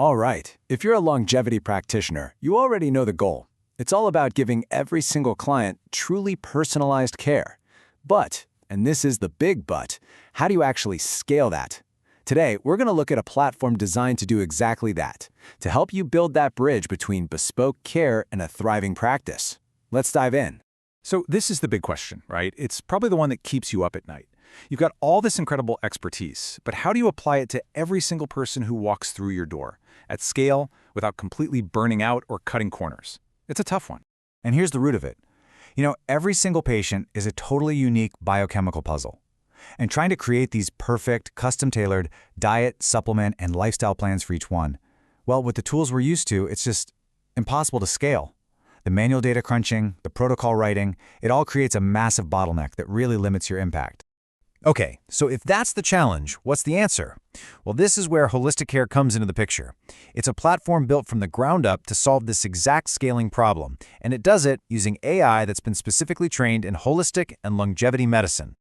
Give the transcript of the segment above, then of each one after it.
All right, if you're a longevity practitioner, you already know the goal. It's all about giving every single client truly personalized care. But, and this is the big but, how do you actually scale that? Today, we're going to look at a platform designed to do exactly that, to help you build that bridge between bespoke care and a thriving practice. Let's dive in. So this is the big question, right? It's probably the one that keeps you up at night. You've got all this incredible expertise, but how do you apply it to every single person who walks through your door, at scale, without completely burning out or cutting corners? It's a tough one. And here's the root of it. Every single patient is a totally unique biochemical puzzle. And trying to create these perfect, custom-tailored diet, supplement, and lifestyle plans for each one, well, with the tools we're used to, it's just impossible to scale. The manual data crunching, the protocol writing, it all creates a massive bottleneck that really limits your impact. Okay, so if that's the challenge, what's the answer? Well, this is where HolistiCare comes into the picture. It's a platform built from the ground up to solve this exact scaling problem, and it does it using AI that's been specifically trained in holistic and longevity medicine.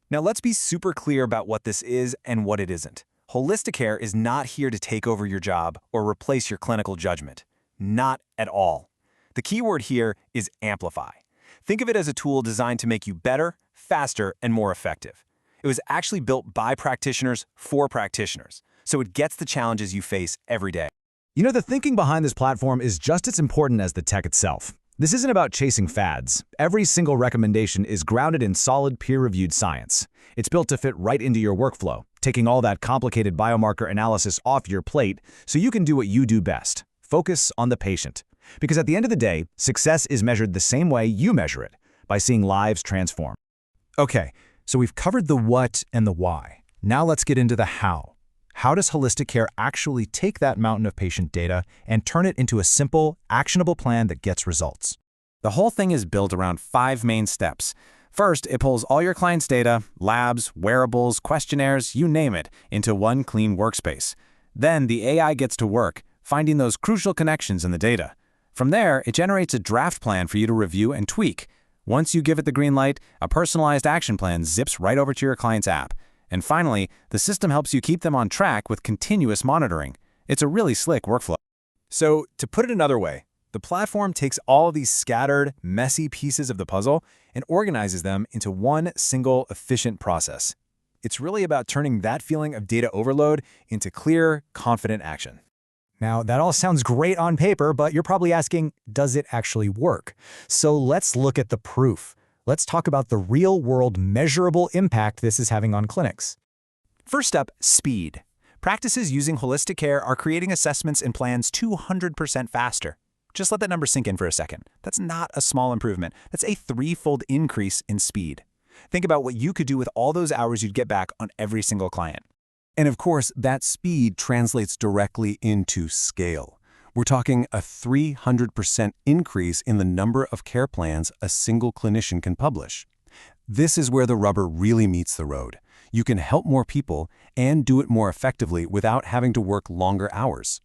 Now let's be super clear about what this is and what it isn't. HolistiCare is not here to take over your job or replace your clinical judgment. Not at all. The key word here is amplify. Think of it as a tool designed to make you better, faster, and more effective. It was actually built by practitioners for practitioners, so it gets the challenges you face every day. The thinking behind this platform is just as important as the tech itself. This isn't about chasing fads. Every single recommendation is grounded in solid, peer-reviewed science. It's built to fit right into your workflow, taking all that complicated biomarker analysis off your plate so you can do what you do best: focus on the patient. Because at the end of the day, success is measured the same way you measure it, by seeing lives transform. Okay, so we've covered the what and the why. Now let's get into the how. How does HolistiCare actually take that mountain of patient data and turn it into a simple, actionable plan that gets results? The whole thing is built around 5 main steps. First, it pulls all your clients' data, labs, wearables, questionnaires, you name it, into one clean workspace. Then the AI gets to work, finding those crucial connections in the data. From there, it generates a draft plan for you to review and tweak. Once you give it the green light, a personalized action plan zips right over to your client's app. And finally, the system helps you keep them on track with continuous monitoring. It's a really slick workflow. So, to put it another way, the platform takes all of these scattered, messy pieces of the puzzle and organizes them into one single, efficient process. It's really about turning that feeling of data overload into clear, confident action. Now, that all sounds great on paper, but you're probably asking, does it actually work? So let's look at the proof. Let's talk about the real-world measurable impact this is having on clinics. First up, speed. Practices using HolistiCare are creating assessments and plans 200% faster. Just let that number sink in for a second. That's not a small improvement. That's a 3-fold increase in speed. Think about what you could do with all those hours you'd get back on every single client. And of course, that speed translates directly into scale. We're talking a 300% increase in the number of care plans a single clinician can publish. This is where the rubber really meets the road. You can help more people and do it more effectively without having to work longer hours.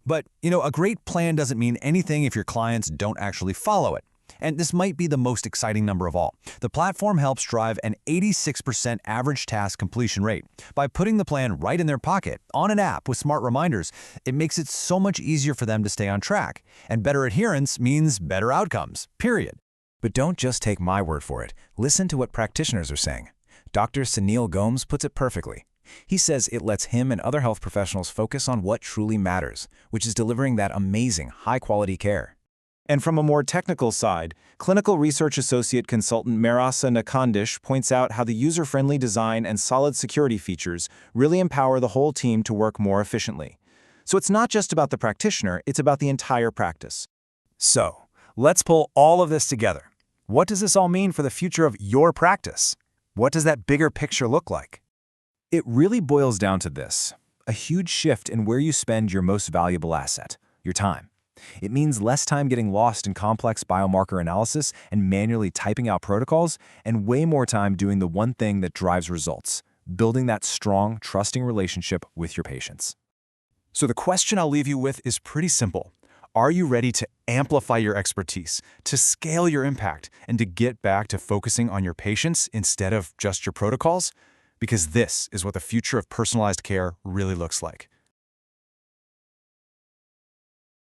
But, a great plan doesn't mean anything if your clients don't actually follow it. And this might be the most exciting number of all. The platform helps drive an 86% average task completion rate. By putting the plan right in their pocket, on an app with smart reminders, it makes it so much easier for them to stay on track. And better adherence means better outcomes, period. But don't just take my word for it. Listen to what practitioners are saying. Dr. Sunil Gomes puts it perfectly. He says it lets him and other health professionals focus on what truly matters, which is delivering that amazing, high-quality care. And from a more technical side, Clinical Research Associate Consultant Marasa Nakandish points out how the user-friendly design and solid security features really empower the whole team to work more efficiently. So it's not just about the practitioner, it's about the entire practice. So, let's pull all of this together. What does this all mean for the future of your practice? What does that bigger picture look like? It really boils down to this: a huge shift in where you spend your most valuable asset, your time. It means less time getting lost in complex biomarker analysis and manually typing out protocols, and way more time doing the one thing that drives results: building that strong, trusting relationship with your patients. So the question I'll leave you with is pretty simple. Are you ready to amplify your expertise, to scale your impact, and to get back to focusing on your patients instead of just your protocols? Because this is what the future of personalized care really looks like.